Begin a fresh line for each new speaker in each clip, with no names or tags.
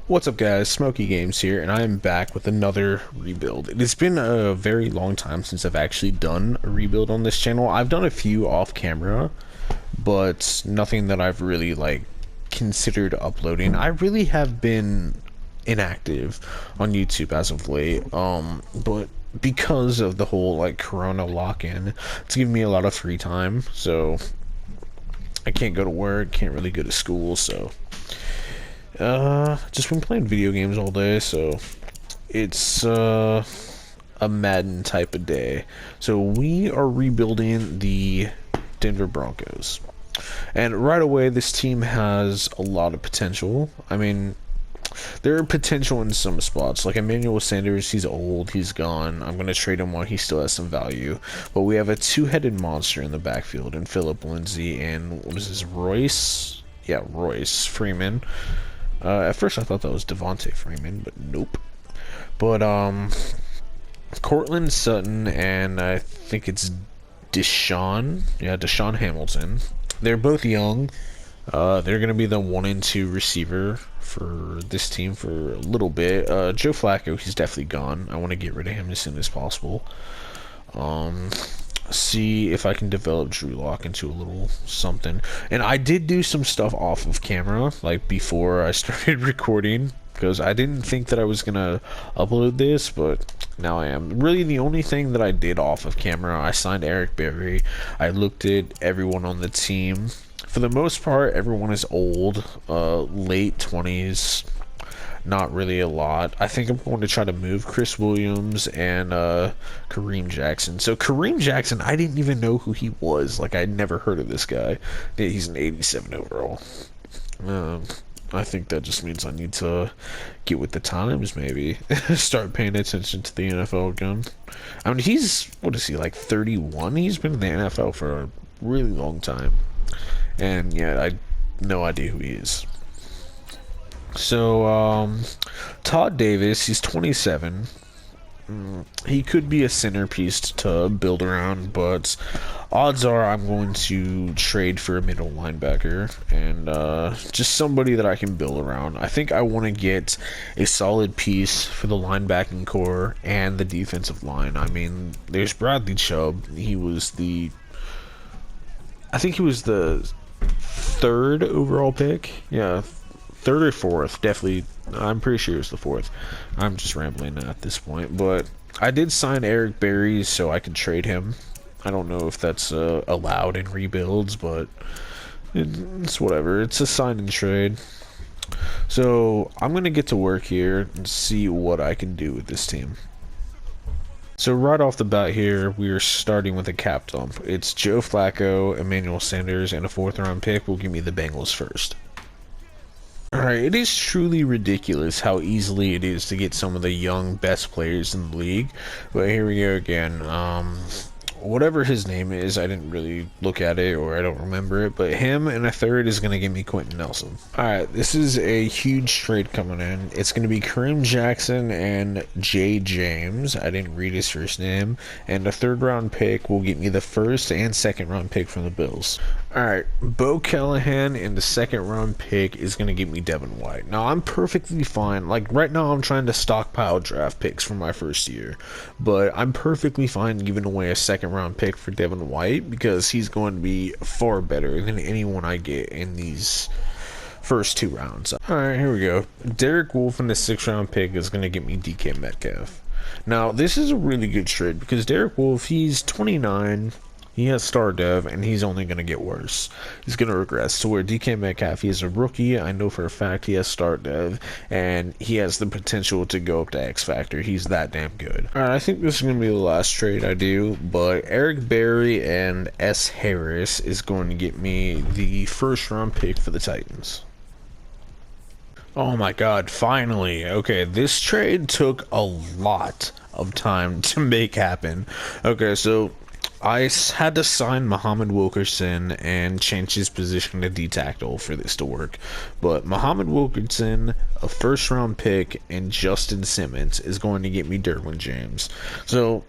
What's up guys, Smokey Games here, and I am back with another rebuild. It's been a very long time since I've actually done a rebuild on this channel. I've done a few off camera, but nothing that I've really considered uploading. I really have been inactive on YouTube as of late, but because of the whole corona lock-in, it's given me a lot of free time, so I can't go to work, can't really go to school, so just been playing video games all day, so it's a Madden type of day. So we are rebuilding the Denver Broncos, and right away this team has a lot of potential. I mean, there are potential in some spots, like Emmanuel Sanders. He's old, he's gone. I'm going to trade him while he still has some value, but we have a two-headed monster in the backfield in Phillip Lindsay and what is this, Royce Freeman. At first I thought that was Devontae Freeman, but nope. But Cortland Sutton and I think it's Deshaun Hamilton. They're both young. They're gonna be the 1 and 2 receiver for this team for a little bit. Joe Flacco, he's definitely gone. I want to get rid of him as soon as possible. See if I can develop Drew Lock into a little something. And I did do some stuff off of camera, like before I started recording, because I didn't think that I was gonna upload this, but now I am. Really, the only thing that I did off of camera, I signed Eric Berry. I looked at everyone on the team. For the most part, everyone is old, late 20s. Not really a lot. I think I'm going to try to move Chris Williams and Kareem Jackson. So Kareem Jackson, I didn't even know who he was. I'd never heard of this guy. Yeah, he's an 87 overall. I think that just means I need to get with the times, maybe. Start paying attention to the NFL again. I mean, what is he, 31? He's been in the NFL for a really long time. And yeah, I no idea who he is. So, Todd Davis, he's 27. He could be a centerpiece to build around, but odds are I'm going to trade for a middle linebacker and just somebody that I can build around. I think I want to get a solid piece for the linebacking core and the defensive line. I mean, there's Bradley Chubb. I think he was the 3rd overall pick. Yeah. 3rd or 4th, definitely. I'm pretty sure it was the 4th. I'm just rambling at this point, but I did sign Eric Berry so I could trade him. I don't know if that's allowed in rebuilds, but it's whatever. It's a sign and trade. So I'm gonna get to work here and see what I can do with this team. So right off the bat here, we are starting with a cap dump. It's Joe Flacco, Emmanuel Sanders, and a 4th round pick will give me the Bengals first. Alright, it is truly ridiculous how easily it is to get some of the young best players in the league. But here we go again. Whatever his name is, I didn't really look at it or I don't remember it, but him and a 3rd is going to give me Quentin Nelson. Alright, this is a huge trade coming in. It's going to be Kareem Jackson and Jay James. I didn't read his first name. And a 3rd round pick will get me the 1st and 2nd round pick from the Bills. Alright, Bo Callahan and the 2nd round pick is going to give me Devin White. Now, I'm perfectly fine. Right now, I'm trying to stockpile draft picks for my first year. But I'm perfectly fine giving away a 2nd round pick for Devin White because he's going to be far better than anyone I get in these first 2 rounds. Alright, here we go. Derek Wolfe in the 6th round pick is going to get me DK Metcalf. Now, this is a really good trade because Derek Wolfe, he's 29. He has star dev, and he's only going to get worse. He's going to regress to where DK Metcalf, he is a rookie. I know for a fact he has star dev, and he has the potential to go up to X Factor. He's that damn good. Alright, I think this is going to be the last trade I do, but Eric Berry and S. Harris is going to get me the 1st round pick for the Titans. Oh my god, finally. Okay, this trade took a lot of time to make happen. Okay, so I had to sign Muhammad Wilkerson and change his position to D-tackle for this to work. But Muhammad Wilkerson, a 1st round pick, and Justin Simmons is going to get me Derwin James. So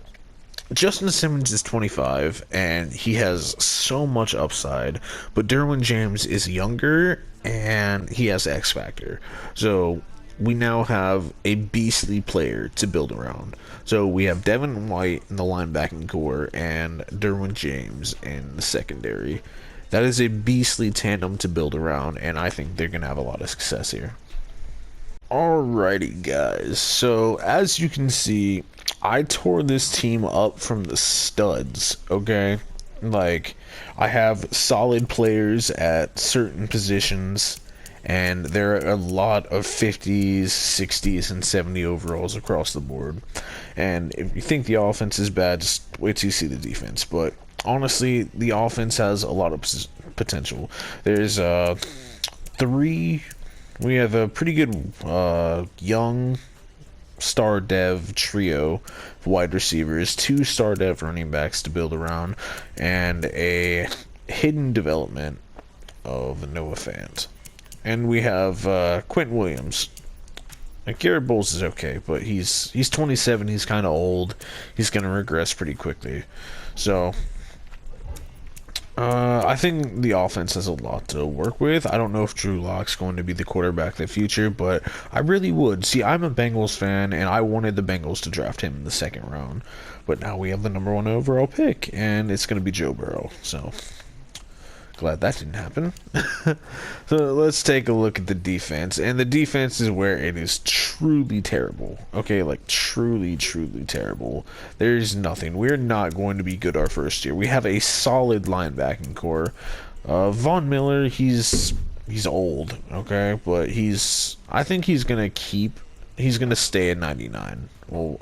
Justin Simmons is 25, and he has so much upside, but Derwin James is younger, and he has X Factor. So we now have a beastly player to build around. So we have Devin White in the linebacking core and Derwin James in the secondary. That is a beastly tandem to build around, and I think they're going to have a lot of success here. Alrighty, guys. So, as you can see, I tore this team up from the studs, okay? Like, I have solid players at certain positions, and there are a lot of 50s, 60s, and 70 overalls across the board. And if you think the offense is bad, just wait till you see the defense. But honestly, the offense has a lot of potential. There's we have a pretty good young star dev trio of wide receivers, 2 star dev running backs to build around, and a hidden development of Noah Fant. And we have Quentin Williams. Like, Garrett Bowles is okay, but he's 27, he's kind of old. He's going to regress pretty quickly. So, I think the offense has a lot to work with. I don't know if Drew Lock's going to be the quarterback of the future, but I really would. See, I'm a Bengals fan, and I wanted the Bengals to draft him in the 2nd round. But now we have the number 1 overall pick, and it's going to be Joe Burrow. So, glad that didn't happen. So let's take a look at the defense, and the defense is where it is truly terrible. Okay, like truly terrible. There's nothing. We're not going to be good our first year. We have a solid linebacking core. Von Miller, he's old, okay, but I think he's gonna stay at 99. Well,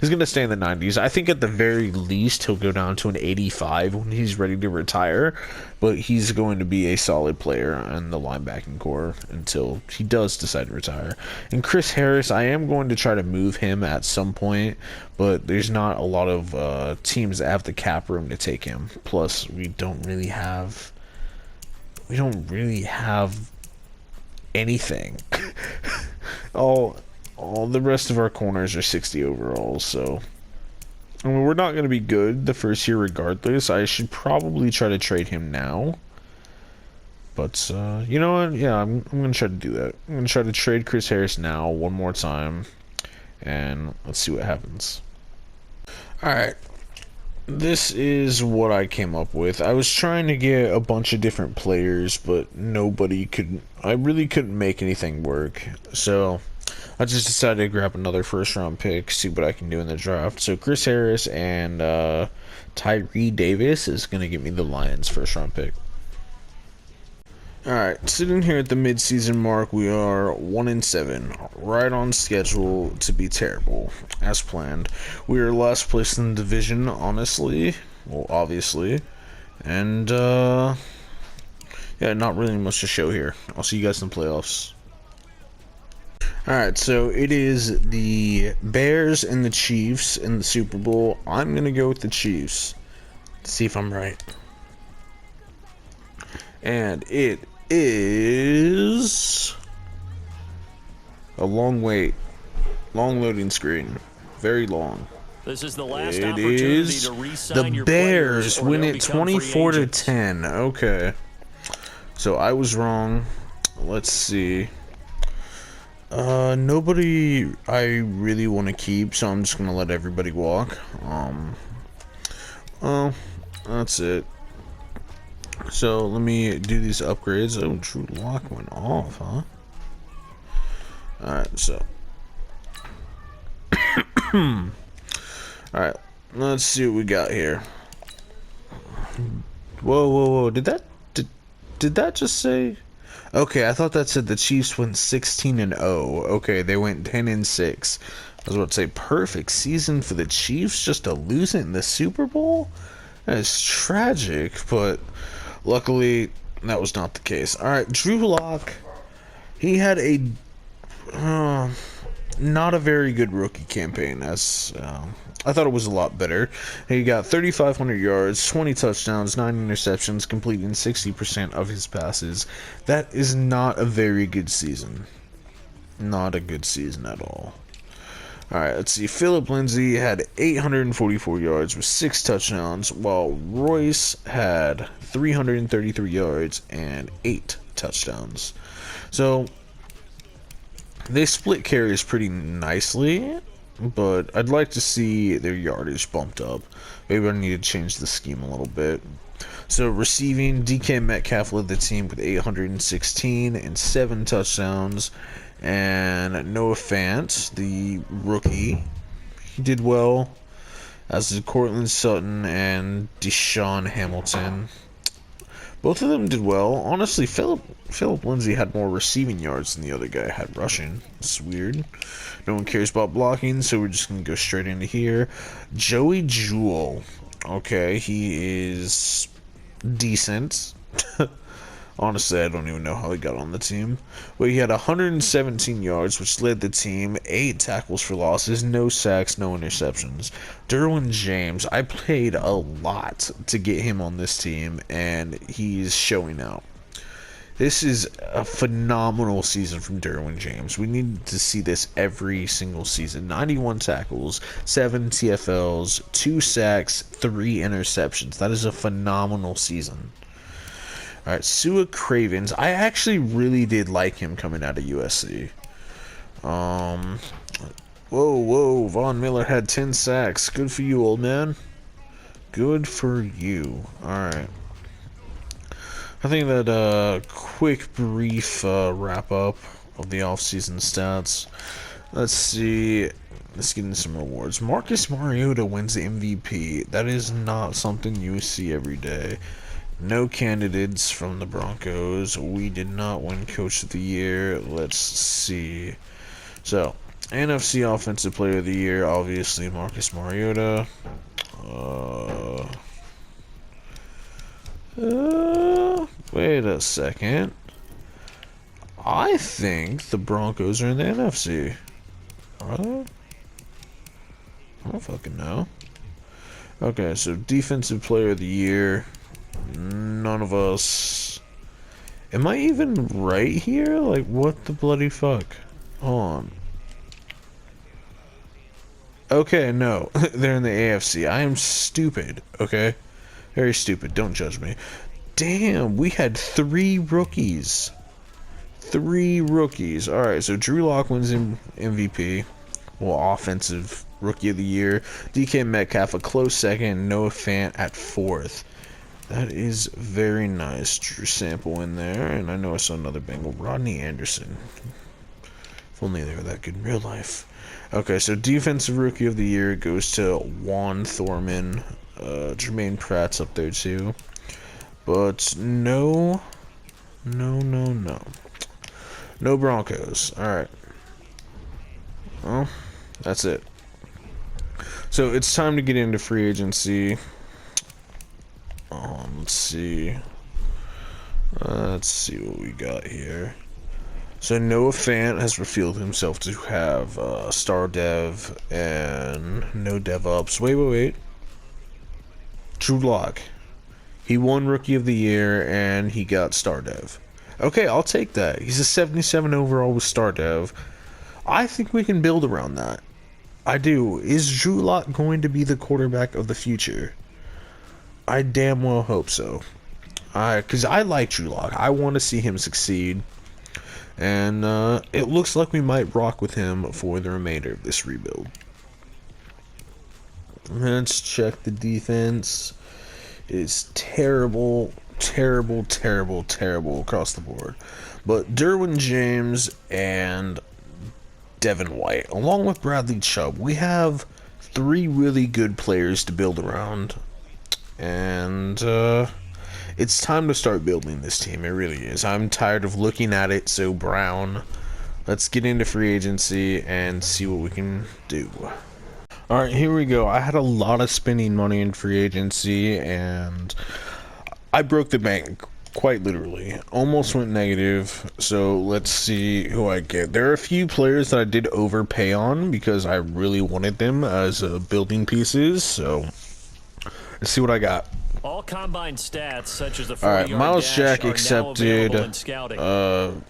he's going to stay in the 90s. I think at the very least he'll go down to an 85 when he's ready to retire, but he's going to be a solid player in the linebacking core until he does decide to retire. And Chris Harris, I am going to try to move him at some point, but there's not a lot of teams that have the cap room to take him. Plus, we don't really have anything. All the rest of our corners are 60 overall, so I mean, we're not going to be good the first year regardless. I should probably try to trade him now. But, you know what? Yeah, I'm going to try to do that. I'm going to try to trade Chris Harris now one more time, and let's see what happens. Alright. This is what I came up with. I was trying to get a bunch of different players, but I really couldn't make anything work. So I just decided to grab another 1st round pick, see what I can do in the draft. So Chris Harris and Tyree Davis is going to give me the Lions 1st round pick. Alright, sitting here at the midseason mark, we are 1-7, right on schedule to be terrible, as planned. We are last place in the division, honestly, well, obviously, and, yeah, not really much to show here. I'll see you guys in the playoffs. Alright, so it is the Bears and the Chiefs in the Super Bowl. I'm going to go with the Chiefs. Let's see if I'm right. And it is a long wait. Long loading screen. Very long.
This is the last opportunity to re-sign
the
your
Bears
players,
win it 24-10. Okay. So I was wrong. Let's see. Nobody I really want to keep, so I'm just gonna let everybody walk. Well, that's it. So let me do these upgrades. Oh, Drew Lock went off, huh? Alright, so alright, let's see what we got here. Whoa, did that just say? Okay, I thought that said the Chiefs went 16-0. Okay, they went 10-6. I was about to say perfect season for the Chiefs just to lose it in the Super Bowl? That is tragic, but luckily that was not the case. Alright, Drew Lock, he had a not a very good rookie campaign. As I thought it was a lot better. He got 3,500 yards, 20 touchdowns, 9 interceptions, completing 60% of his passes. That is not a very good season. Not a good season at all. Alright, let's see. Phillip Lindsay had 844 yards with 6 touchdowns, while Royce had 333 yards and 8 touchdowns. So, They split carries pretty nicely, but I'd like to see their yardage bumped up. Maybe I need to change the scheme a little bit. So receiving, DK Metcalf led the team with 816 and 7 touchdowns. And Noah Fant, the rookie, he did well, as did Cortland Sutton and Deshaun Hamilton. Both of them did well. Honestly, Philip Lindsay had more receiving yards than the other guy had rushing. It's weird. No one cares about blocking, so we're just going to go straight into here. Joey Jewell. Okay, he is decent. Honestly, I don't even know how he got on the team. But he had 117 yards, which led the team, 8 tackles for losses, no sacks, no interceptions. Derwin James, I played a lot to get him on this team, and he's showing out. This is a phenomenal season from Derwin James. We need to see this every single season. 91 tackles, 7 TFLs, 2 sacks, 3 interceptions. That is a phenomenal season. Alright, Sua Cravens. I actually really did like him coming out of USC. Whoa. Von Miller had 10 sacks. Good for you, old man. Good for you. Alright. I think that quick, brief wrap-up of the offseason stats. Let's see. Let's get into some rewards. Marcus Mariota wins the MVP. That is not something you see every day. No candidates from the Broncos. We did not win Coach of the Year. Let's see. So, NFC Offensive Player of the Year, obviously Marcus Mariota. Wait a second. I think the Broncos are in the NFC. Are they? I don't fucking know. Okay, so Defensive Player of the Year. None of us. Am I even right here? Like, what the bloody fuck? Hold on. Okay, no. They're in the AFC. I am stupid, okay? Very stupid. Don't judge me. Damn, we had 3 rookies. 3 rookies. Alright, so Drew Lock wins MVP. Well, Offensive Rookie of the Year. DK Metcalf a close second. Noah Fant at 4th. That is very nice. Drew Sample in there. And I know I saw another Bengal. Rodney Anderson. If only they were that good in real life. Okay, so Defensive Rookie of the Year goes to Juan Thorman. Jermaine Pratt's up there too. But no Broncos. Alright. Well, that's it. So it's time to get into free agency. Let's see. Let's see what we got here. So Noah Fant has revealed himself to have star dev and no DevOps. Wait. Drew Lock. He won Rookie of the Year and he got star dev. Okay, I'll take that. He's a 77 overall with star dev. I think we can build around that. I do. Is Drew Lock going to be the quarterback of the future? I damn well hope so. Because I like Drew Lock. I want to see him succeed. And it looks like we might rock with him for the remainder of this rebuild. Let's check the defense. It's terrible across the board. But Derwin James and Devin White, along with Bradley Chubb, we have 3 really good players to build around. And it's time to start building this team. It really is. I'm tired of looking at it so brown. Let's get into free agency and see what we can do. Alright, here we go. I had a lot of spending money in free agency and I broke the bank, quite literally. Almost went negative, so let's see who I get. There are a few players that I did overpay on because I really wanted them as building pieces, so let's see what I got.
All combine stats, such as the 40-yard
Alright, Miles
dash,
Jack
are
accepted.
now available in scouting.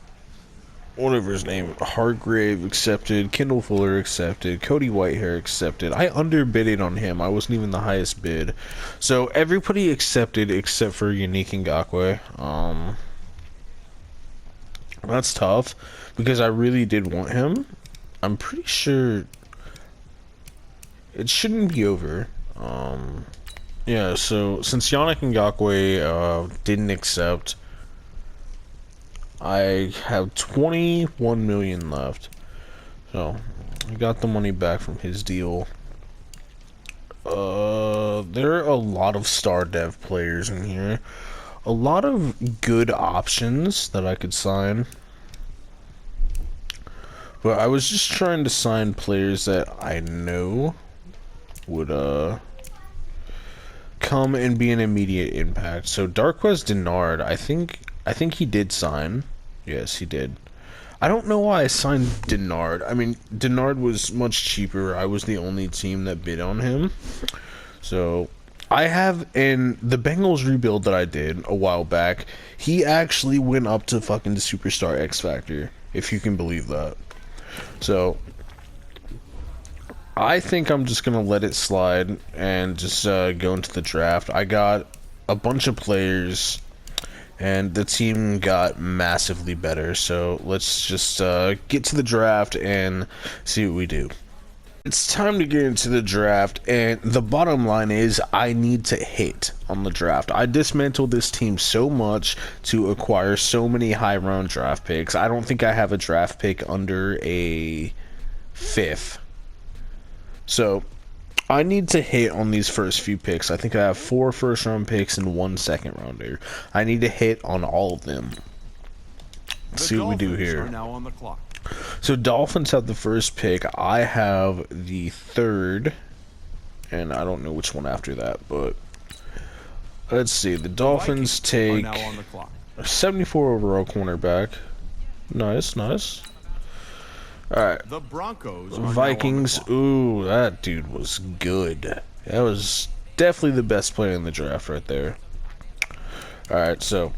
Whatever his name, Hargrave accepted, Kendall Fuller accepted, Cody Whitehair accepted. I underbidded on him. I wasn't even the highest bid. So everybody accepted except for Unique Ngakoue. That's tough because I really did want him. I'm pretty sure it shouldn't be over. Yeah, so since Yannick Ngakoue didn't accept, I have 21 million left. So I got the money back from his deal. There are a lot of star dev players in here. A lot of good options that I could sign. But I was just trying to sign players that I know would come and be an immediate impact. So Darquez Denard, I think he did sign. Yes, he did. I don't know why I signed Denard. I mean, Denard was much cheaper. I was the only team that bid on him. So I have, in the Bengals rebuild that I did a while back, he actually went up to fucking the Superstar X Factor, if you can believe that. So I think I'm just gonna let it slide and just go into the draft. I got a bunch of players, and the team got massively better. So let's just get to the draft and see what we do. It's time to get into the draft, and the bottom line is I need to hit on the draft. I dismantled this team so much to acquire so many high round draft picks. I don't think I have a draft pick under a 5th. So I need to hit on these first few picks. I think I have 4 first round picks and 1 second rounder. I need to hit on all of them. Let's see what we do here.
Now on the clock.
So Dolphins have the first pick. I have the 3rd, and I don't know which one after that, but let's see. The Dolphins take a 74 overall cornerback. Nice, nice. Alright.
The Broncos
Vikings. Ooh, that dude was good. That was definitely the best player in the draft right there. Alright, so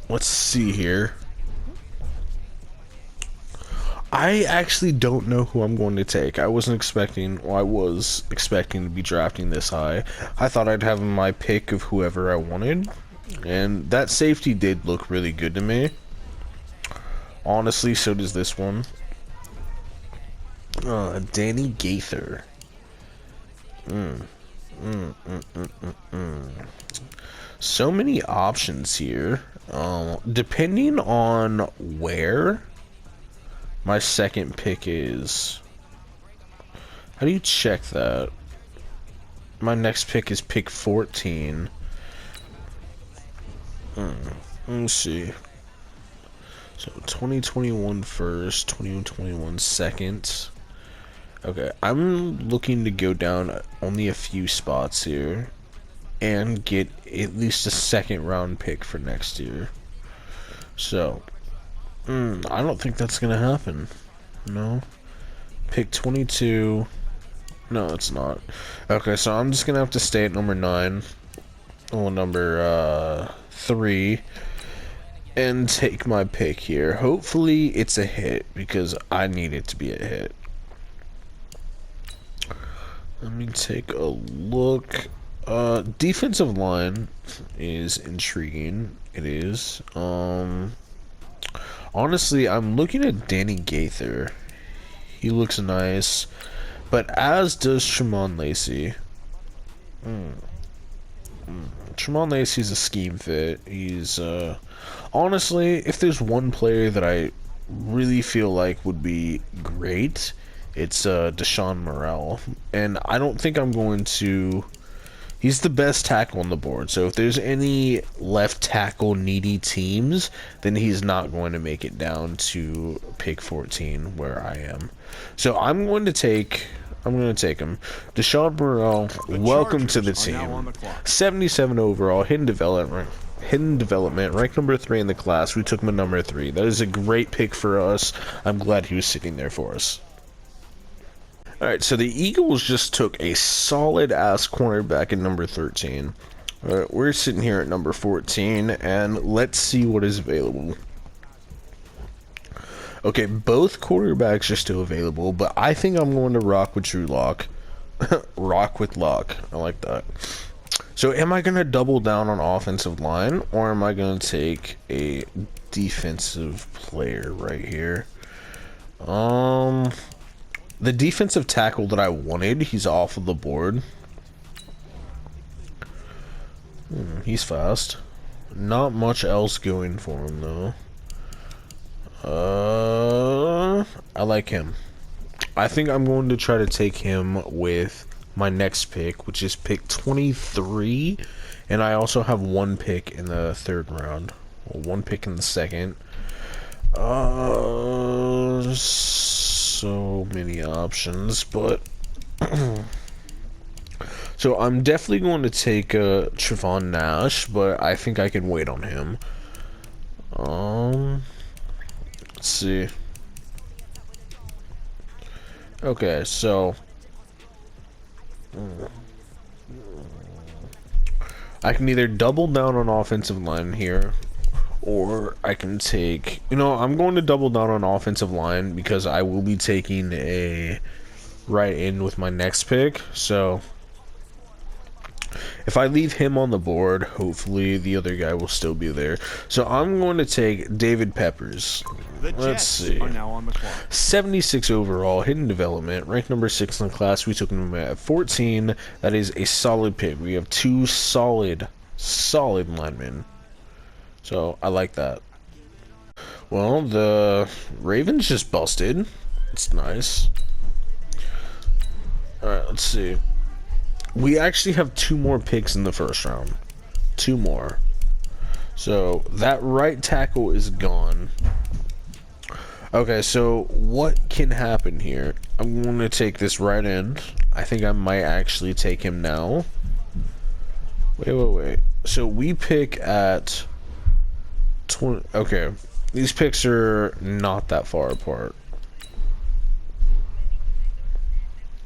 let's see here. I actually don't know who I'm going to take. I was expecting to be drafting this high. I thought I'd have my pick of whoever I wanted, and that safety did look really good to me. Honestly, so does this one. Danny Gaither. So many options here. Depending on where my second pick is. How do you check that? My next pick is pick 14. Let me see. So 2021 first, 2021 second. Okay, I'm looking to go down only a few spots here and get at least a second round pick for next year. So I don't think that's gonna happen. No. Pick 22. No, it's not. Okay, so I'm just gonna have to stay at number 9. Or number 3. And take my pick here. Hopefully it's a hit, because I need it to be a hit. Let me take a look. Defensive line is intriguing. It is. Honestly, I'm looking at Danny Gaither. He looks nice, but as does Tremont Lacey. Tremont Lacey's a scheme fit. He's honestly, if there's one player that I really feel like would be great, it's Deshaun Morrell, and I don't think I'm going to. He's the best tackle on the board, so if there's any left tackle needy teams, then he's not going to make it down to pick 14 where I am. So I'm going to take him. Deshaun Morrell, welcome to the team. 77 overall, hidden development, ranked number 3 in the class. We took him at number 3. That is a great pick for us. I'm glad he was sitting there for us. Alright, so the Eagles just took a solid-ass cornerback at number 13. We're sitting here at number 14, and let's see what is available. Okay, both quarterbacks are still available, but I think I'm going to rock with Drew Lock. Rock with Lock. I like that. So am I going to double down on offensive line, or am I going to take a defensive player right here. The defensive tackle that I wanted, he's off of the board. He's fast. Not much else going for him though. I like him. I think I'm going to try to take him with my next pick, which is pick 23, and I also have one pick in the third round. Well, one pick in the second. So many options, but so I'm definitely going to take Trevon Nash, but I think I can wait on him. Let's see. Okay, so I can either double down on offensive line here, or I can take, I'm going to double down on offensive line because I will be taking a right end with my next pick. So if I leave him on the board, hopefully the other guy will still be there. So I'm going to take David Peppers. Let's see.
Are now on the clock.
76 overall, hidden development, ranked number 6 in the class. We took him at 14. That is a solid pick. We have two solid linemen. So I like that. Well, the Ravens just busted. It's nice. Alright, let's see. We actually have 2 more picks in the first round. 2 more. So that right tackle is gone. Okay, so what can happen here? I'm going to take this right end. I think I might actually take him now. Wait. So we pick at 20. Okay, these picks are not that far apart.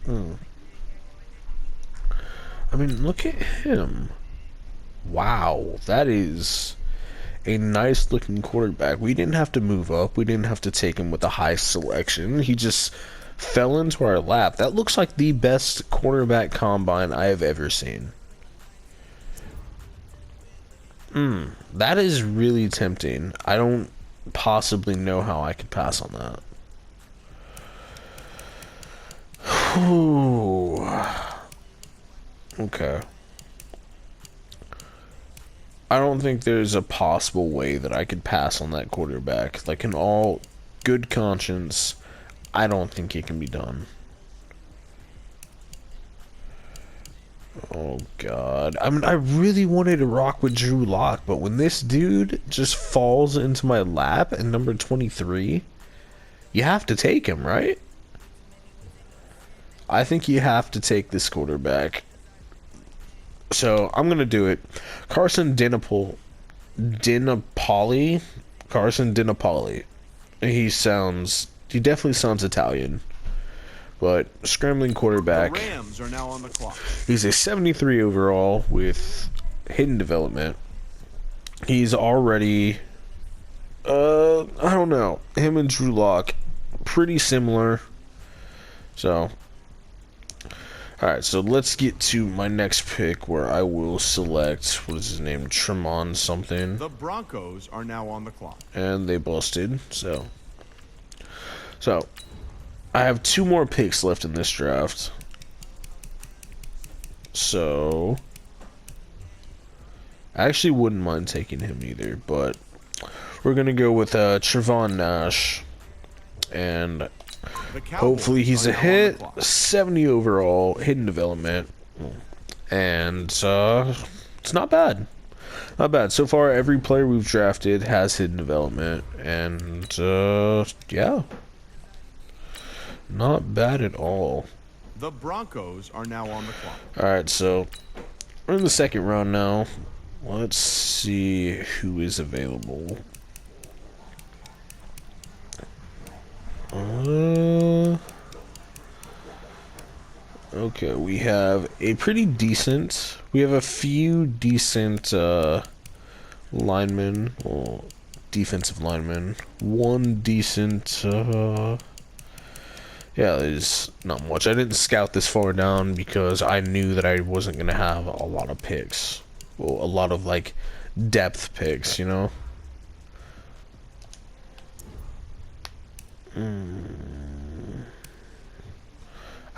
I mean, look at him. Wow, that is a nice looking quarterback. We didn't have to move up. We didn't have to take him with a high selection. He just fell into our lap. That looks like the best quarterback combine I have ever seen. That is really tempting. I don't possibly know how I could pass on that. Whew. Okay. I don't think there's a possible way that I could pass on that quarterback. Like, in all good conscience, I don't think it can be done. Oh, God. I mean, I really wanted to rock with Drew Lock, but when this dude just falls into my lap at number 23, you have to take him, right? I think you have to take this quarterback. So I'm gonna do it. Carson Dinapoli. He definitely sounds Italian. But scrambling quarterback.
The Rams are now on the clock.
He's a 73 overall with hidden development. He's already I don't know. Him and Drew Lock pretty similar. So alright, so let's get to my next pick where I will select, what is his name, Tremont something.
The Broncos are now on the clock.
And they busted, so I have 2 more picks left in this draft. So I actually wouldn't mind taking him either, but we're going to go with Trevon Nash. And hopefully he's a hit. 70 overall, hidden development, and it's not bad. Not bad so far. Every player we've drafted has hidden development, and yeah, not bad at all.
The Broncos are now on the clock.
All right, so we're in the second round now. Let's see who is available. Okay, we have a few decent linemen, well, defensive linemen. One decent, yeah, there's not much. I didn't scout this far down because I knew that I wasn't going to have a lot of picks. Well, a lot of, like, depth picks, you know? I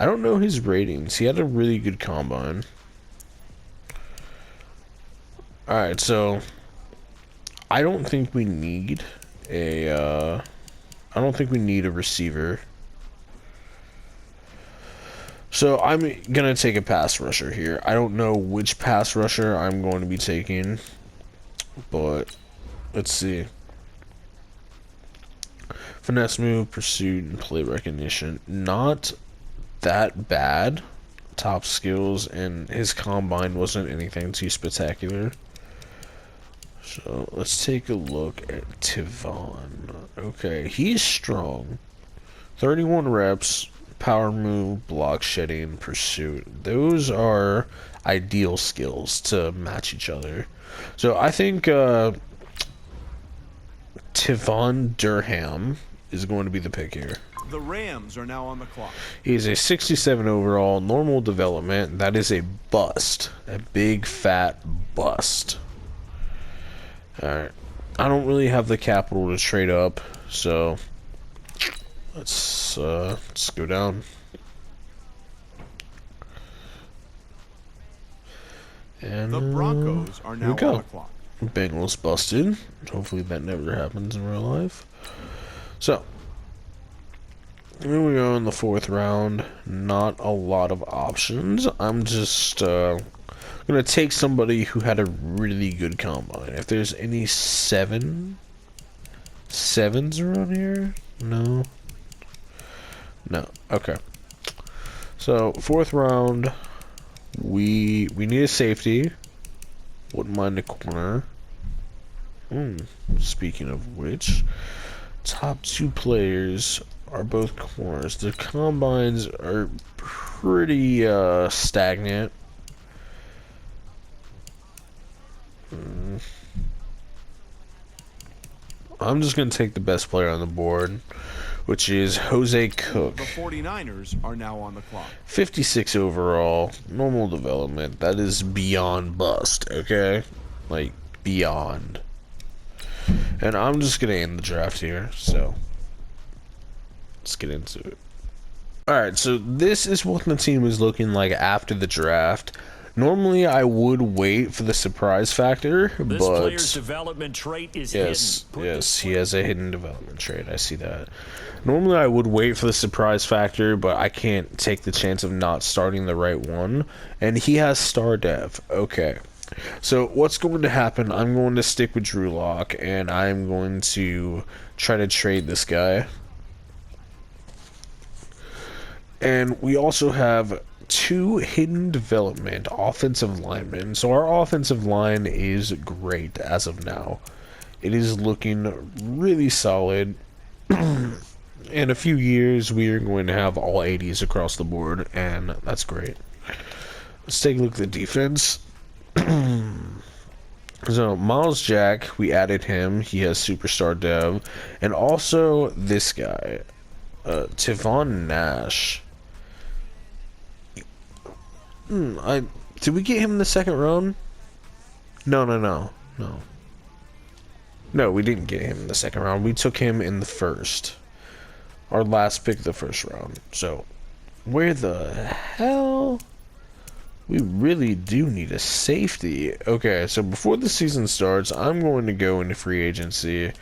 don't know his ratings. He had a really good combine. Alright, so I don't think we need a receiver. So I'm gonna take a pass rusher here. I don't know which pass rusher I'm going to be taking, but let's see. Finesse move, pursuit, and play recognition. Not that bad. Top skills, and his combine wasn't anything too spectacular. So let's take a look at Tivon. Okay, he's strong. 31 reps, power move, block shedding, pursuit. Those are ideal skills to match each other. So I think Tivon Durham is going to be the pick here.
The Rams are now on the clock.
He's a 67 overall, normal development. That is a bust. A big fat bust. Alright. I don't really have the capital to trade up, so let's go down. And
The Broncos are now on the clock.
Bengals busted. Hopefully that never happens in real life. So here we go in the 4th round. Not a lot of options. I'm just gonna take somebody who had a really good combine. If there's any sevens around here, no. Okay. So 4th round, we need a safety. Wouldn't mind a corner. Speaking of which, top 2 players are both corners. The combines are pretty stagnant. I'm just going to take the best player on the board, which is Jose Cook.
The 49ers are now on the clock.
56 overall, normal development. That is beyond bust, okay? Like, beyond. And I'm just going to end the draft here, so let's get into it. Alright, so this is what the team is looking like after the draft. Normally, I would wait for the surprise factor,
This
but
player's development trait is
yes,
hidden.
yes, he has a hidden development trait. I see that. Normally, I would wait for the surprise factor, but I can't take the chance of not starting the right one. And he has star dev. Okay. So what's going to happen? I'm going to stick with Drew Lock, and I'm going to try to trade this guy. And we also have 2 hidden development offensive linemen. So our offensive line is great as of now. It is looking really solid. In a few years, we are going to have all 80s across the board, and that's great. Let's take a look at the defense. So Miles Jack, we added him. He has superstar dev, and also this guy, Tivon Nash. Did we get him in the 2nd round? No, we didn't get him in the 2nd round. We took him in the 1st. Our last pick of the 1st round. So, where the hell? We really do need a safety. Okay, so before the season starts, I'm going to go into free agency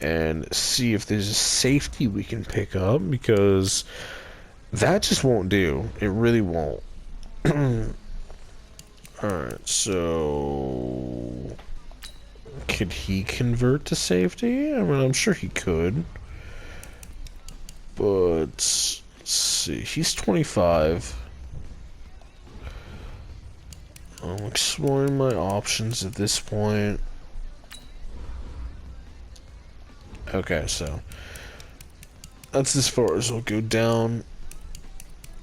and see if there's a safety we can pick up, because that just won't do. It really won't. Alright, so could he convert to safety? I mean, I'm sure he could. But let's see, he's 25. I'm exploring my options at this point. Okay, so that's as far as I'll go down.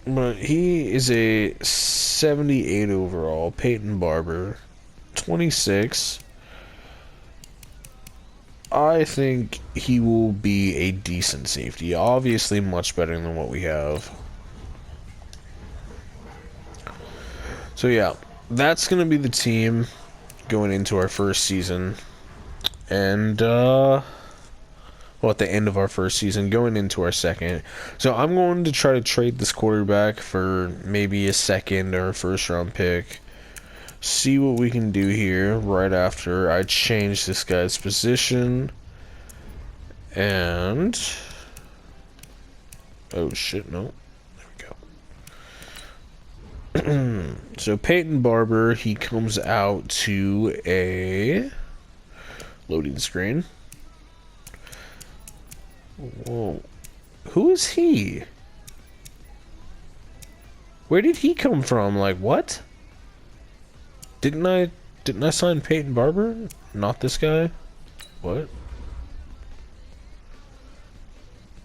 But he is a 78 overall, Peyton Barber, 26. I think he will be a decent safety. Obviously much better than what we have. So yeah, that's going to be the team going into our first season. And well, at the end of our first season, going into our second. So I'm going to try to trade this quarterback for maybe a second or a first round pick. See what we can do here right after I change this guy's position. And oh shit, no. There we go. So Peyton Barber, he comes out to a loading screen. Whoa. Who is he? Where did he come from? Like, what? Didn't I sign Peyton Barber? Not this guy? What?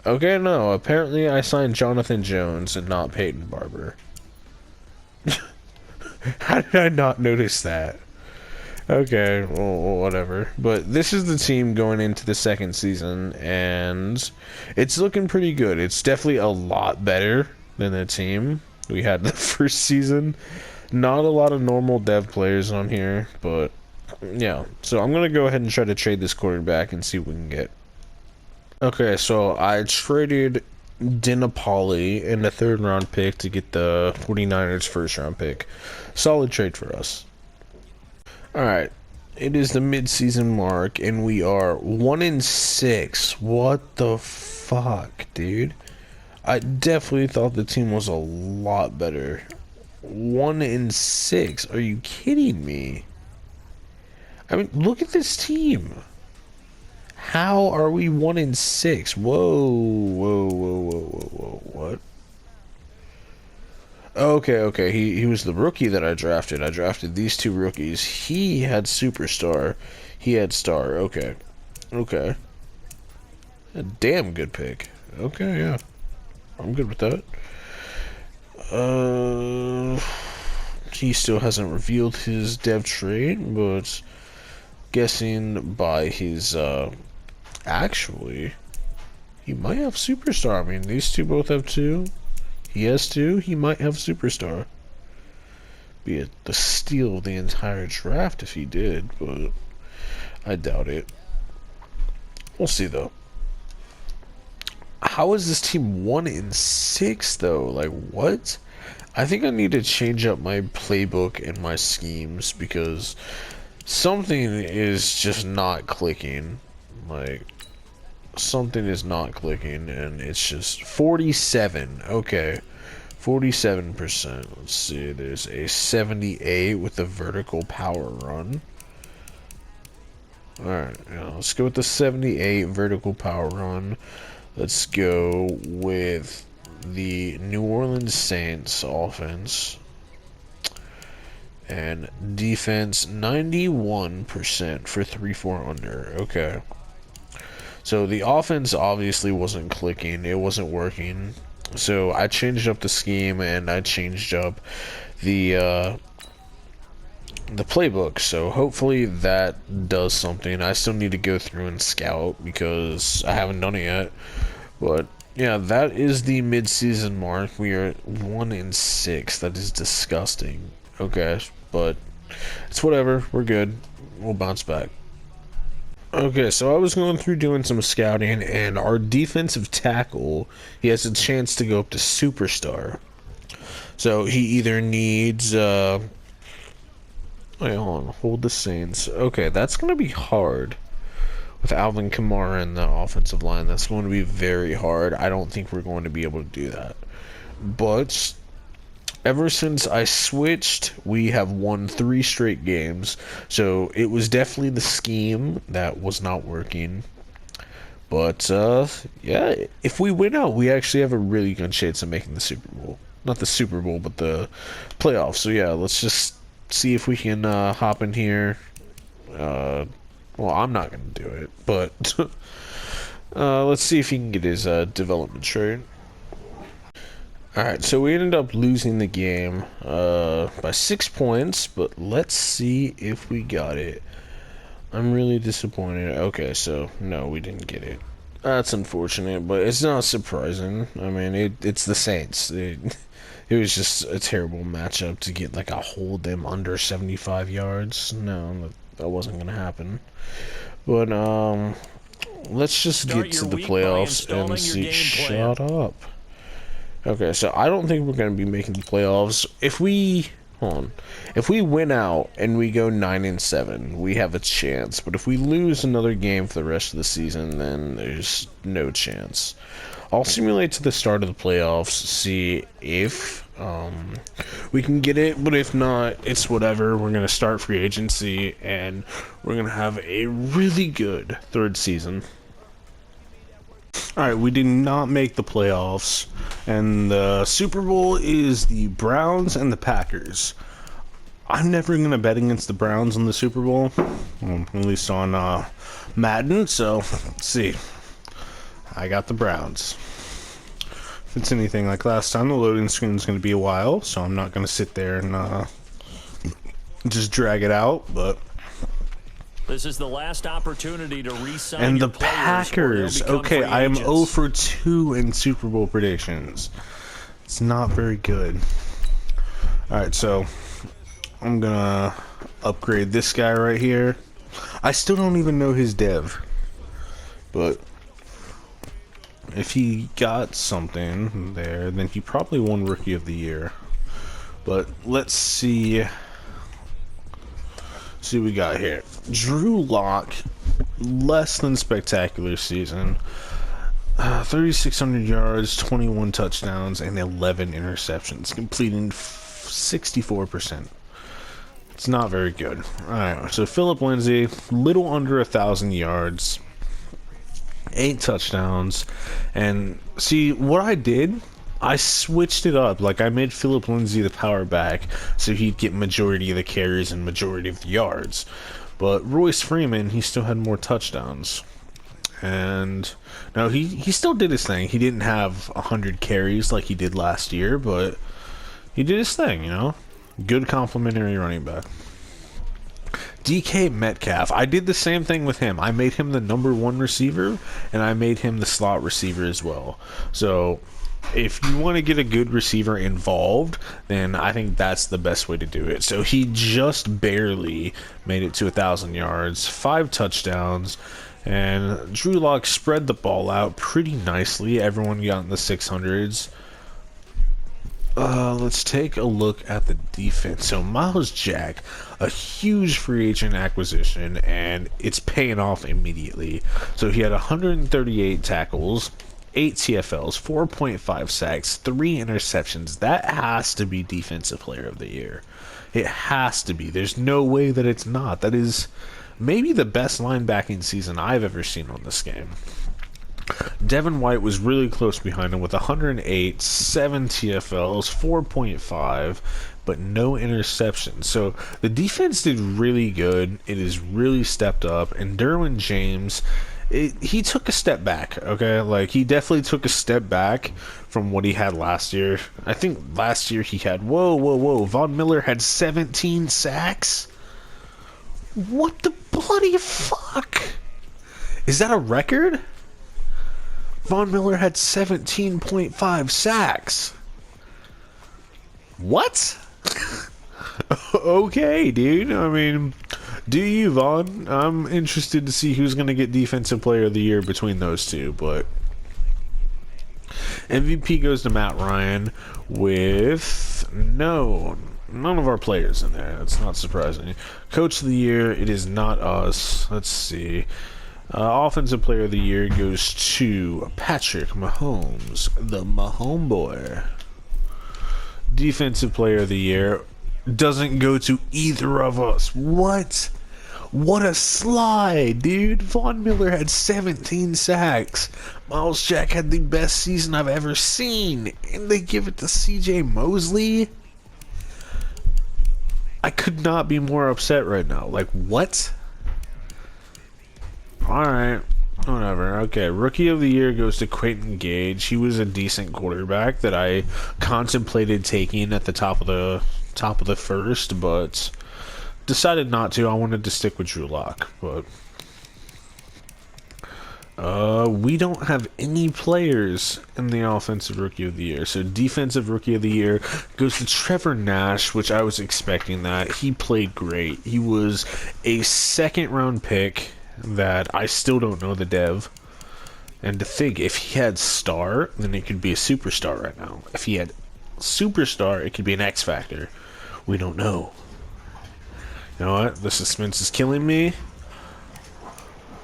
Okay, no. Apparently I signed Jonathan Jones and not Peyton Barber. How did I not notice that? Okay, well, whatever. But this is the team going into the second season, and it's looking pretty good. It's definitely a lot better than the team we had the first season. Not a lot of normal dev players on here, but yeah. So I'm going to go ahead and try to trade this quarterback and see what we can get. Okay, so I traded Dinapoli in the third round pick to get the 49ers first round pick. Solid trade for us. Alright, it is the mid-season mark, and we are 1-6. What the fuck, dude? I definitely thought the team was a lot better. 1-6? Are you kidding me? I mean, look at this team. How are we 1-6? Whoa, whoa, whoa, whoa, whoa, whoa, what? Okay, he was the rookie that I drafted. I drafted these two rookies. He had superstar. He had star. Okay. A damn good pick. Okay, yeah. I'm good with that. He still hasn't revealed his dev trait, but guessing by his, actually, he might have superstar. I mean, these two both have 2. He has 2. He might have superstar. Be the steal of the entire draft if he did, but I doubt it. We'll see though. How is this team 1-6 though? Like, what? I think I need to change up my playbook and my schemes because something is just not clicking. Like, something is not clicking, and it's just 47. Okay, 47%. Let's see. There's a 78 with the vertical power run. All right, yeah, let's go with the 78 vertical power run. Let's go with the New Orleans Saints offense and defense 91% for 3-4 under. Okay. So the offense obviously wasn't clicking, it wasn't working. So I changed up the scheme and I changed up the playbook. So hopefully that does something. I still need to go through and scout because I haven't done it yet. But yeah, that is the mid-season mark. We are 1-6. That is disgusting. Okay, but it's whatever. We're good. We'll bounce back. Okay, so I was going through doing some scouting, and our defensive tackle, he has a chance to go up to superstar. So he either needs, wait, hold on, hold the Saints. Okay, that's going to be hard. With Alvin Kamara in the offensive line, that's going to be very hard. I don't think we're going to be able to do that. But ever since I switched, we have won 3 straight games. So it was definitely the scheme that was not working. But, yeah, if we win out, we actually have a really good chance of making the Super Bowl. Not the Super Bowl, but the playoffs. So, yeah, let's just see if we can hop in here. Well, I'm not going to do it, but let's see if he can get his development trait. Alright, so we ended up losing the game by 6 points, but let's see if we got it. I'm really disappointed. Okay, so no, we didn't get it. That's unfortunate, but it's not surprising. I mean, it's the Saints. It was just a terrible matchup to get like a hold them under 75 yards. No, that wasn't going to happen. But let's just
Start
get to
your
the
week by
playoffs
installing
and
your
see.
game plan.
Shut up. Okay, so I don't think we're going to be making the playoffs. If we hold on, if we win out and we go 9-7, we have a chance. But if we lose another game for the rest of the season, then there's no chance. I'll simulate to the start of the playoffs, see if we can get it. But if not, it's whatever. We're going to start free agency, and we're going to have a really good third season. Alright, we did not make the playoffs, and the Super Bowl is the Browns and the Packers. I'm never going to bet against the Browns in the Super Bowl, at least on Madden, so let's see. I got the Browns. If it's anything like last time, the loading screen is going to be a while, so I'm not going to sit there and just drag it out, but...
This is the last opportunity to re-sign
And
your
the
players, or
Packers.
they'll become
Okay,
free
I am
agents.
0 for 2 in Super Bowl predictions. It's not very good. Alright, so I'm gonna upgrade this guy right here. I still don't even know his dev. But if he got something there, then he probably won Rookie of the Year. But let's see. See what we got here. Drew Lock, less than spectacular season. 3,600 yards, 21 touchdowns, and 11 interceptions, completing 64%. It's not very good. Alright, so Phillip Lindsay, little under 1,000 yards, 8 touchdowns, and see what I did. I switched it up. Like, I made Phillip Lindsay the power back so he'd get majority of the carries and majority of the yards. But Royce Freeman, he still had more touchdowns. And no, he still did his thing. He didn't have 100 carries like he did last year, but he did his thing, you know? Good complimentary running back. DK Metcalf, I did the same thing with him. I made him the #1 receiver, and I made him the slot receiver as well. So if you want to get a good receiver involved, then I think that's the best way to do it. So he just barely made it to 1,000 yards, 5 touchdowns, and Drew Lock spread the ball out pretty nicely. Everyone got in the 600s. Let's take a look at the defense. So Miles Jack, a huge free agent acquisition, and it's paying off immediately. So he had 138 tackles, 8 TFLs, 4.5 sacks, 3 interceptions. That has to be Defensive Player of the Year. It has to be. There's no way that it's not. That is maybe the best linebacking season I've ever seen on this game. Devin White was really close behind him with 108, 7 TFLs, 4.5, but no interceptions. So the defense did really good. It has really stepped up. And Derwin James, he took a step back, okay? Like, he definitely took a step back from what he had last year. I think last year he had, whoa. Von Miller had 17 sacks? What the bloody fuck? Is that a record? Von Miller had 17.5 sacks. What? Okay, dude. I mean, do you, Von? I'm interested to see who's going to get Defensive Player of the Year between those two, but MVP goes to Matt Ryan with none of our players in there. That's not surprising. Coach of the Year, it is not us. Let's see. Offensive Player of the Year goes to Patrick Mahomes, the Mahomes boy. Defensive Player of the Year doesn't go to either of us. What? What a slide, dude. Von Miller had 17 sacks. Miles Jack had the best season I've ever seen. And they give it to CJ Mosley? I could not be more upset right now. Like, what? Alright, whatever. Okay, Rookie of the Year goes to Quentin Gage. He was a decent quarterback that I contemplated taking at the top of the first, but decided not to. I wanted to stick with Drew Lock, but we don't have any players in the Offensive Rookie of the Year. So Defensive Rookie of the Year goes to Trevor Nash, which I was expecting that. He played great. He was a second-round pick that I still don't know the dev. And to think, if he had star, then he could be a superstar right now. If he had superstar, it could be an X Factor. We don't know. You know what? The suspense is killing me.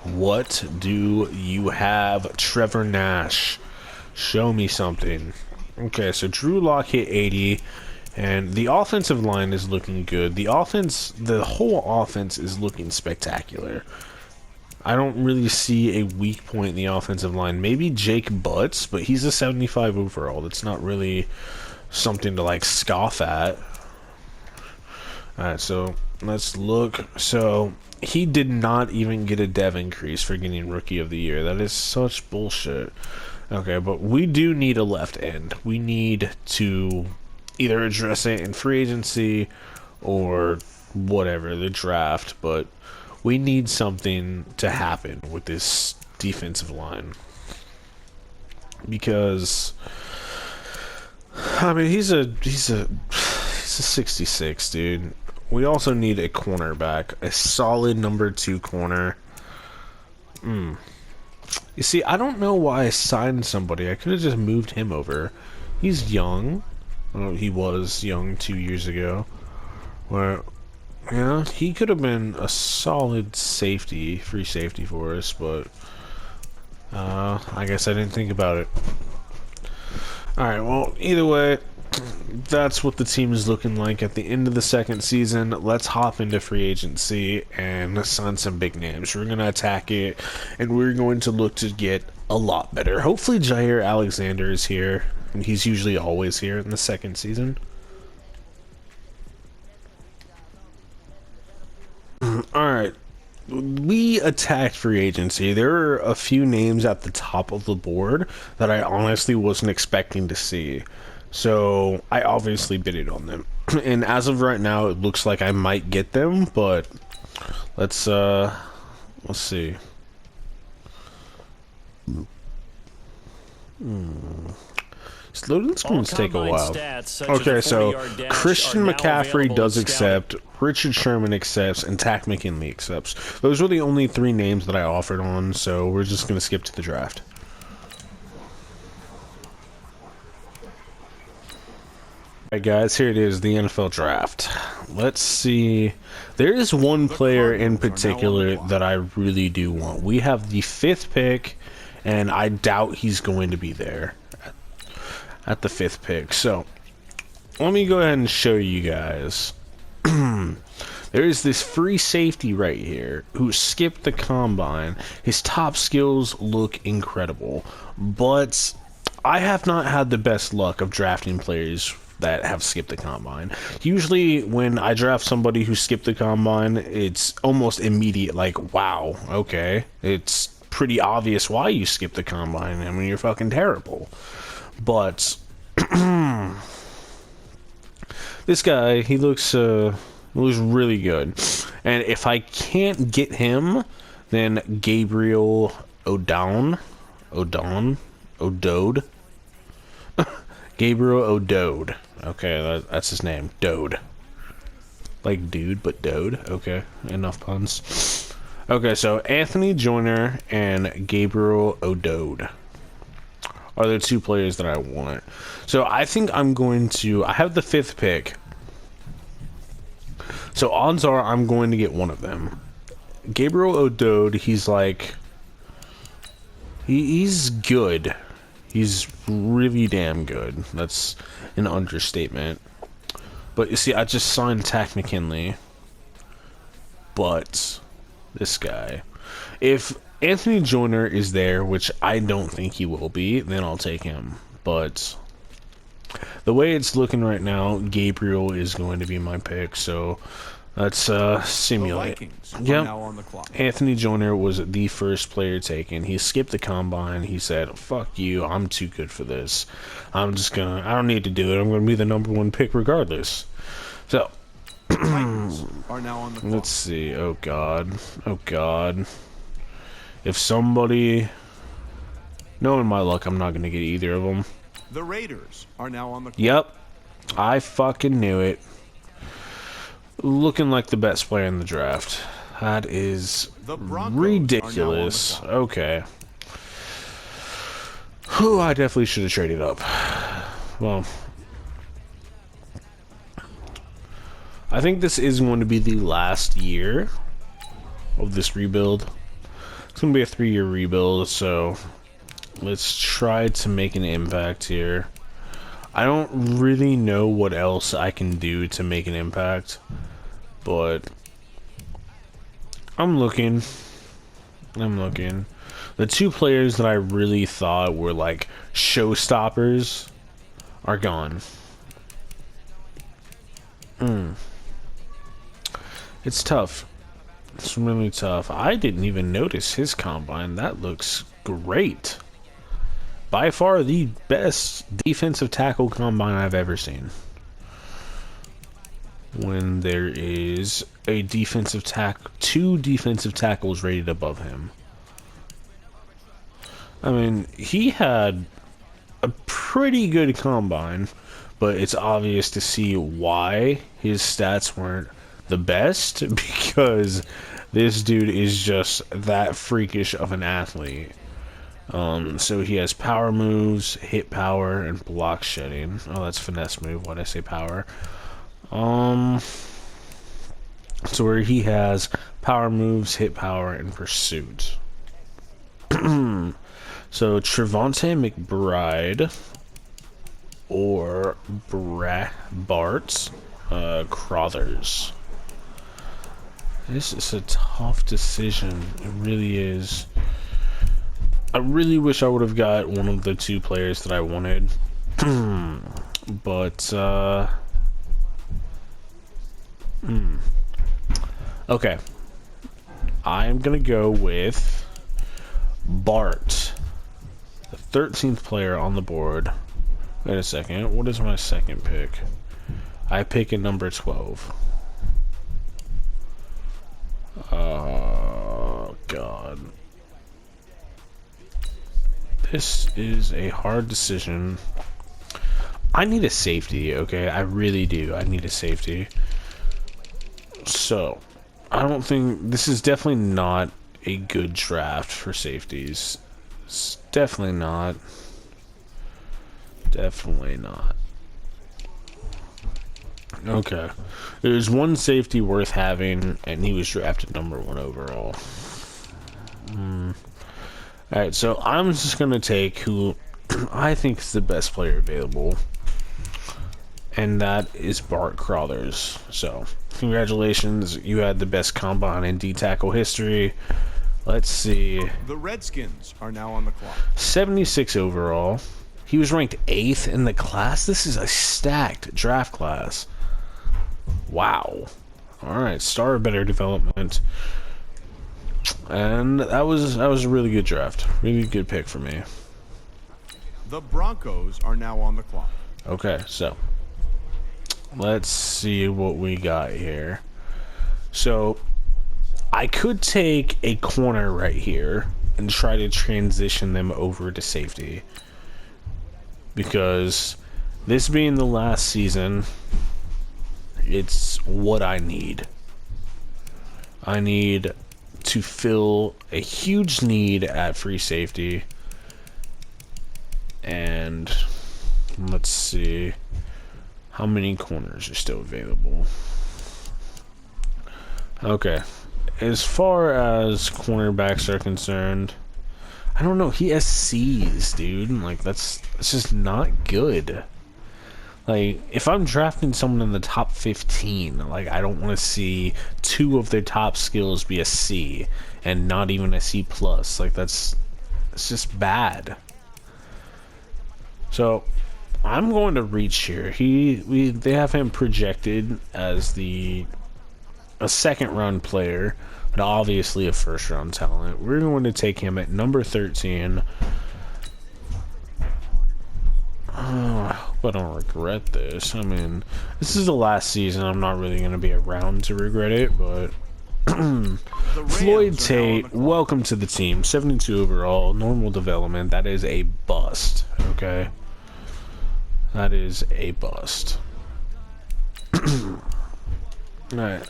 What do you have, Trevor Nash? Show me something. Okay, so Drew Lock hit 80, and the offensive line is looking good. The whole offense is looking spectacular. I don't really see a weak point in the offensive line. Maybe Jake Butts, but he's a 75 overall. That's not really something to, like, scoff at. Alright, so let's look. So he did not even get a dev increase for getting Rookie of the Year. That is such bullshit. Okay, but we do need a left end. We need to either address it in free agency or whatever, the draft, but we need something to happen with this defensive line. Because I mean, he's a 66, dude. We also need a cornerback, a solid number 2 corner. You see, I don't know why I signed somebody. I could have just moved him over. He's young. Well, he was young 2 years ago. Where, yeah, he could have been a solid safety, free safety for us, but I guess I didn't think about it. Alright, well, either way, that's what the team is looking like at the end of the second season. Let's hop into free agency and sign some big names. We're going to attack it, and we're going to look to get a lot better. Hopefully Jair Alexander is here. And he's usually always here in the second season. Alright. We attacked free agency. There are a few names at the top of the board that I honestly wasn't expecting to see. So I obviously bidded on them. And as of right now, it looks like I might get them, but let's see. Loading screens take a while. Okay, so Christian McCaffrey does accept, Richard Sherman accepts, and Tack McKinley accepts. Those were the only 3 names that I offered on, so we're just going to skip to the draft. Alright guys, here it is, the NFL draft. Let's see. There is one player in particular that I really do want. We have the 5th pick, and I doubt he's going to be there at the 5th pick. So, let me go ahead and show you guys. There is this free safety right here who skipped the combine. His top skills look incredible, but I have not had the best luck of drafting players that have skipped the combine. Usually when I draft somebody who skipped the combine, it's almost immediate, like, wow, okay, it's pretty obvious why you skipped the combine. I mean, you're fucking terrible. But this guy, he looks really good. And if I can't get him, then Gabriel Odode. Gabriel Odode. Okay, that's his name. Dode. Like dude, but Dode. Okay, enough puns. Okay, so Anthony Joyner and Gabriel Odode are the 2 players that I want. So I think I'm going to... I have the 5th pick. So odds are I'm going to get one of them. Gabriel Odode, he's like... He's good. He's really damn good. That's an understatement. But you see, I just signed Tack McKinley. But this guy... If Anthony Joyner is there, which I don't think he will be, then I'll take him. But the way it's looking right now, Gabriel is going to be my pick, so let's simulate. Yep.
Now on the clock.
Anthony Joyner was the first player taken. He skipped the combine. He said, fuck you, I'm too good for this. I don't need to do it. I'm going to be the number 1 pick regardless. So,
Titans are now on the clock.
let's see. Oh, God. Oh, God. If somebody... Knowing my luck, I'm not going to get either of them.
The Raiders are now on the clock.
Yep. I fucking knew it. Looking like the best player in the draft. That is
The Broncos
ridiculous.
are now on the clock.
Okay. Whew, I definitely should have traded up. Well, I think this is going to be the last year of this rebuild. It's going to be a 3-year rebuild, so let's try to make an impact here. I don't really know what else I can do to make an impact, but I'm looking. The 2 players that I really thought were like showstoppers are gone. It's tough. It's really tough. I didn't even notice his combine. That looks great. By far the best defensive tackle combine I've ever seen. When there is a defensive 2 defensive tackles rated above him. I mean, he had a pretty good combine, but it's obvious to see why his stats weren't the best, because this dude is just that freakish of an athlete. So he has power moves, hit power, and block shedding. Oh, that's finesse move. Why'd I say power? So where he has power moves, hit power, and pursuit. So Trevonte McBride or Bart Crothers. This is a tough decision. It really is. I really wish I would have got one of the 2 players that I wanted. But, okay. I'm gonna go with Bart, the 13th player on the board. Wait a second. What is my second pick? I pick at number 12. Oh, God. This is a hard decision. I need a safety, okay? I really do. I need a safety. So, I don't think... This is definitely not a good draft for safeties. It's definitely not. Definitely not. Okay. There's one safety worth having, and he was drafted number 1 overall. Alright, so I'm just going to take who I think is the best player available. And that is Bart Crothers. So, congratulations. You had the best combine in D-tackle history. Let's see.
The Redskins are now on the clock.
76 overall. He was ranked 8th in the class. This is a stacked draft class. Wow. Alright, star of better development. And that was a really good draft. Really good pick for me.
The Broncos are now on the clock.
Okay, so let's see what we got here. So I could take a corner right here and try to transition them over to safety, because this being the last season, it's what I need. I need to fill a huge need at free safety. And let's see how many corners are still available. Okay, as far as cornerbacks are concerned, I don't know. He has C's, dude. Like, that's just not good. Like, if I'm drafting someone in the top 15, like, I don't want to see 2 of their top skills be a C and not even a C+. Like, it's just bad. So, I'm going to reach here. They have him projected as a second-round player, but obviously a first-round talent. We're going to take him at number 13. I hope I don't regret this. I mean, this is the last season. I'm not really going to be around to regret it, but... Floyd Tate, welcome to the team. 72 overall, normal development. That is a bust, okay? That is a bust. Alright.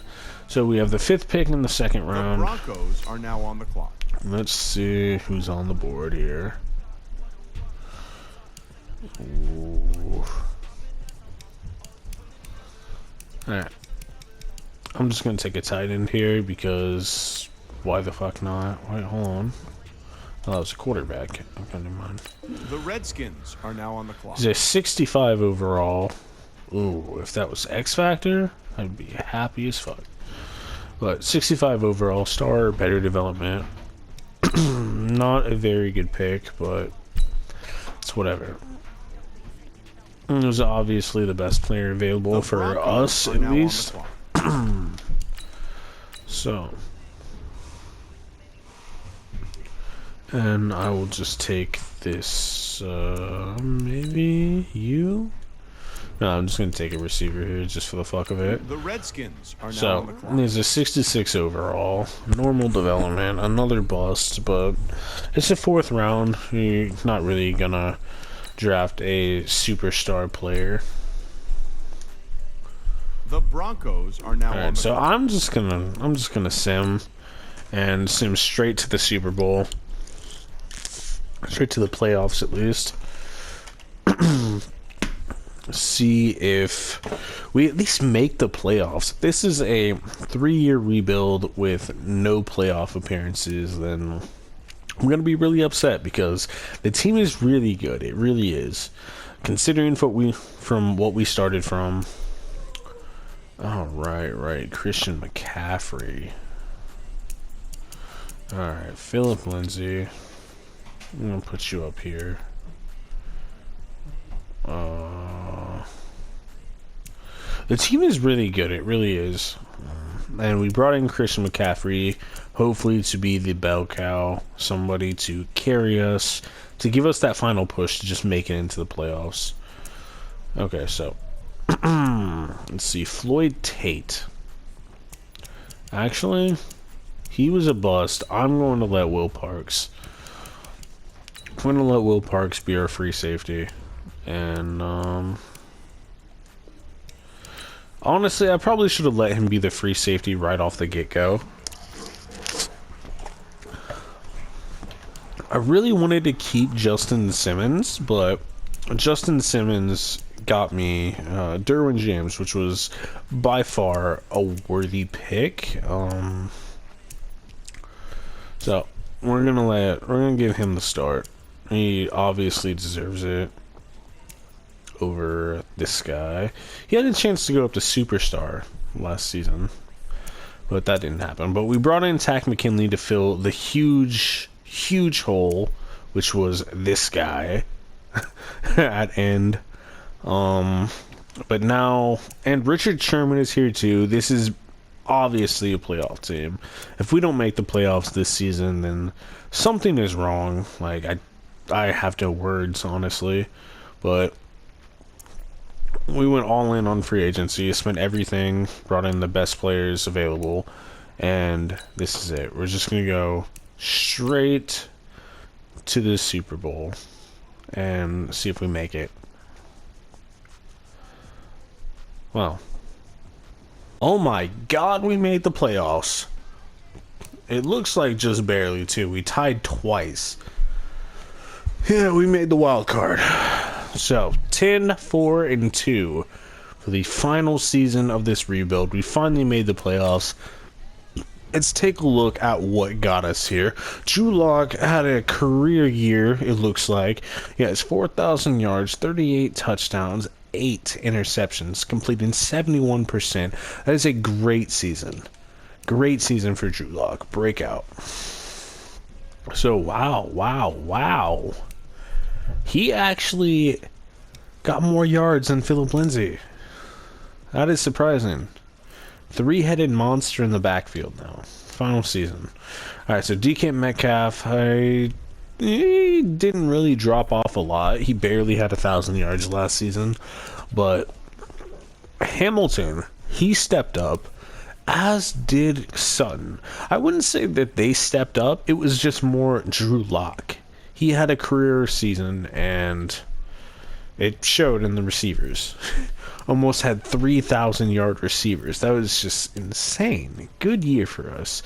So we have the 5th pick in the second
The
round.
Broncos are now on the clock.
Let's see who's on the board here. Ooh. Alright. I'm just going to take a tight end here because why the fuck not? Wait, hold on. Oh, that was a quarterback. Okay, never mind.
The Redskins are now on the clock.
He's a 65 overall. Ooh, if that was X Factor, I'd be happy as fuck. But 65 overall, star, better development. Not a very good pick, but it's whatever. It was obviously the best player available
The
for
Broncos
us,
are
at
now on the
least.
clock.
So, and I will just take this, maybe you? No, I'm just going to take a receiver here just for the fuck of it.
The Redskins are now on
So,
the clock.
there's a 66 overall, normal development, another bust, but it's a 4th round. You're not really going to draft a superstar player.
The Broncos are now on
Alright,
the
so
clock.
I'm just gonna sim and sim straight to the Super Bowl. Straight to the playoffs at least. See if we at least make the playoffs. This is a 3-year rebuild with no playoff appearances, then I'm gonna be really upset because the team is really good. It really is. Considering from what we started from. Oh, right. Christian McCaffrey. Alright, Philip Lindsay. I'm gonna put you up here. The team is really good. It really is. And we brought in Christian McCaffrey, hopefully to be the bell cow, somebody to carry us, to give us that final push to just make it into the playoffs. Okay, so let's see, Floyd Tate. Actually, he was a bust. I'm going to let Will Parks. I'm going to let Will Parks be our free safety. And, honestly, I probably should have let him be the free safety right off the get-go. I really wanted to keep Justin Simmons, but Justin Simmons got me Derwin James, which was by far a worthy pick. So we're gonna give him the start. He obviously deserves it over this guy. He had a chance to go up to superstar last season, but that didn't happen. But we brought in Tack McKinley to fill the huge hole, which was this guy at end. But now, and Richard Sherman is here too. This is obviously a playoff team. If we don't make the playoffs this season, then something is wrong. Like, I have no words, honestly. But we went all in on free agency, spent everything, brought in the best players available, and this is it. We're just going to go straight to the Super Bowl and see if we make it. Well, oh my god, we made the playoffs. It looks like just barely, too. We tied twice. Yeah, we made the wild card. So, 10-4-2 for the final season of this rebuild. We finally made the playoffs. Let's take a look at what got us here. Drew Lock had a career year, it looks like. He has 4,000 yards, 38 touchdowns, 8 interceptions, completing 71%. That is a great season. Great season for Drew Lock. Breakout. So, wow. He actually got more yards than Philip Lindsay. That is surprising. 3-headed monster in the backfield now. Final season. Alright, so DK Metcalf, he didn't really drop off a lot. He barely had 1,000 yards last season. But Hamilton, he stepped up, as did Sutton. I wouldn't say that they stepped up. It was just more Drew Lock. He had a career season, and it showed in the receivers. almost had 3,000-yard receivers. That was just insane. Good year for us.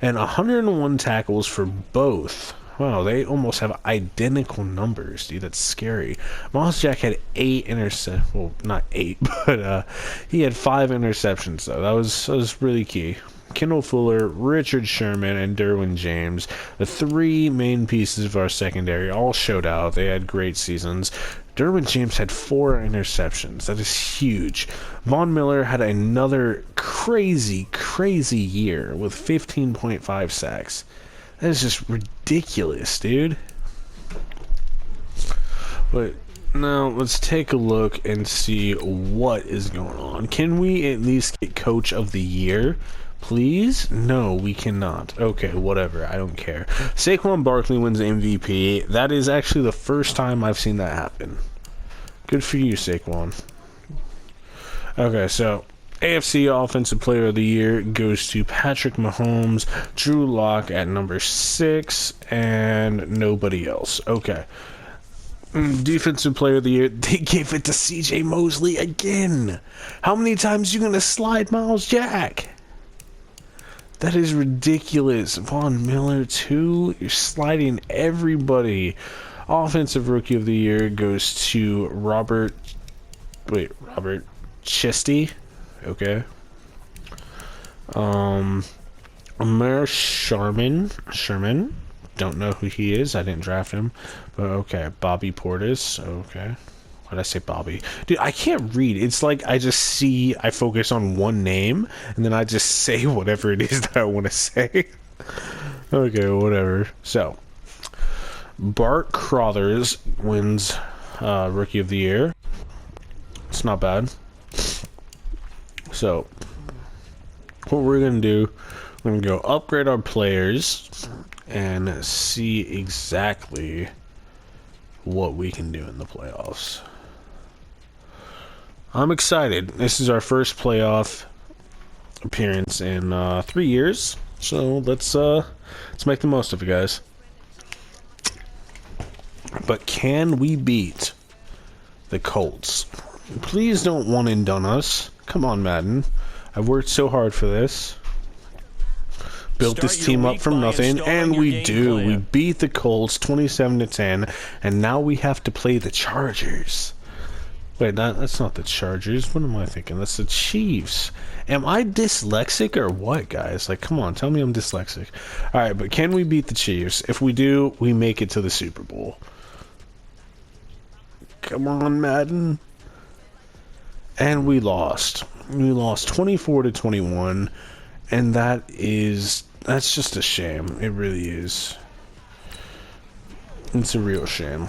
And 101 tackles for both. Wow, they almost have identical numbers, dude. That's scary. Miles Jack had 8 interceptions. Well, not 8, but he had 5 interceptions, though. That was really key. Kendall Fuller, Richard Sherman, and Derwin James, the 3 main pieces of our secondary, all showed out. They had great seasons. Derwin James had 4 interceptions. That is huge. Von Miller had another crazy year with 15.5 sacks. That is just ridiculous, dude. But now let's take a look and see what is going on. Can we at least get Coach of the Year? Please? No, we cannot. Okay, whatever. I don't care. Saquon Barkley wins MVP. That is actually the first time I've seen that happen. Good for you, Saquon. Okay, so AFC Offensive Player of the Year goes to Patrick Mahomes, Drew Lock at number 6, and nobody else. Okay. Defensive Player of the Year, they gave it to CJ Mosley again. How many times are you going to slide Miles Jack? That is ridiculous. Von Miller, too. You're sliding everybody. Offensive Rookie of the Year goes to Robert Chesty. Okay. Amir Sherman. Don't know who he is. I didn't draft him. But okay. Bobby Portis. Okay. Why did I say Bobby? Dude, I can't read. It's like I focus on one name, and then I just say whatever it is that I want to say. Okay, whatever. So, Bart Crothers wins Rookie of the Year. It's not bad. So, what we're going to do, we're going to go upgrade our players and see exactly what we can do in the playoffs. I'm excited. This is our first playoff appearance in 3 years. So let's make the most of it, guys. But can we beat the Colts? Please don't one and done us. Come on, Madden. I've worked so hard for this. Built this team up from nothing, and we do. We beat the Colts 27-10, and now we have to play the Chargers. Wait, that's not the Chargers. What am I thinking? That's the Chiefs. Am I dyslexic or what, guys? Like, come on, tell me I'm dyslexic. All right, but can we beat the Chiefs? If we do, we make it to the Super Bowl. Come on, Madden. And we lost. We lost 24-21, and that's just a shame. It really is. It's a real shame.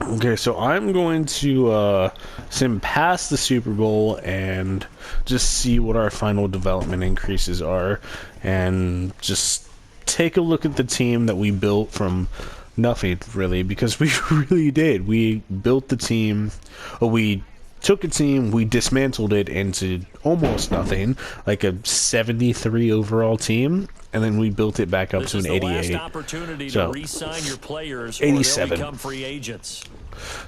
Okay, so I'm going to sim past the Super Bowl and just see what our final development increases are, and just take a look at the team that we built from nothing, really, because we really did. We built the team, or we took a team, we dismantled it into almost nothing, like a 73 overall team, and then we built it back up to an 88.
Opportunity
so,
to re-sign your players,
87.
or they'll become free agents.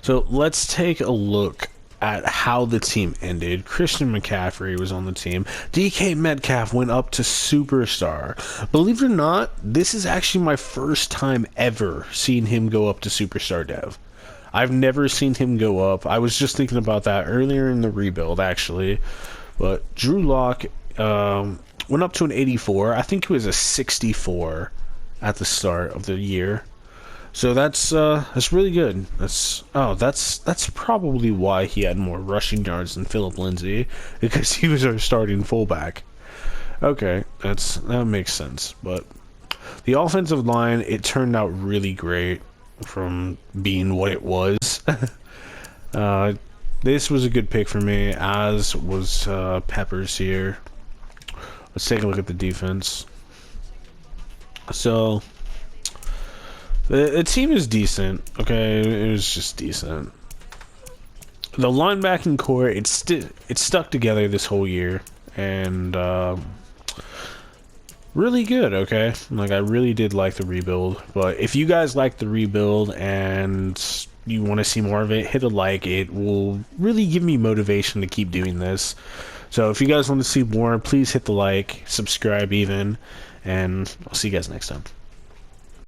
So let's take a look at how the team ended. Christian McCaffrey was on the team. DK Metcalf went up to superstar. Believe it or not, this is actually my first time ever seeing him go up to superstar dev. I've never seen him go up. I was just thinking about that earlier in the rebuild, actually. But Drew Lock went up to an 84. I think it was a 64 at the start of the year. So that's really good. That's probably why he had more rushing yards than Philip Lindsay, because he was our starting fullback. Okay, that makes sense. But the offensive line, it turned out really great from being what it was. This was a good pick for me, as was Peppers here. Let's take a look at the defense. So the team is decent, okay? It was just decent. The linebacking core, it stuck together this whole year, and really good, okay? Like, I really did like the rebuild, but if you guys like the rebuild and you want to see more of it, hit a like. It will really give me motivation to keep doing this. So if you guys want to see more, please hit the like, subscribe even, and I'll see you guys next time.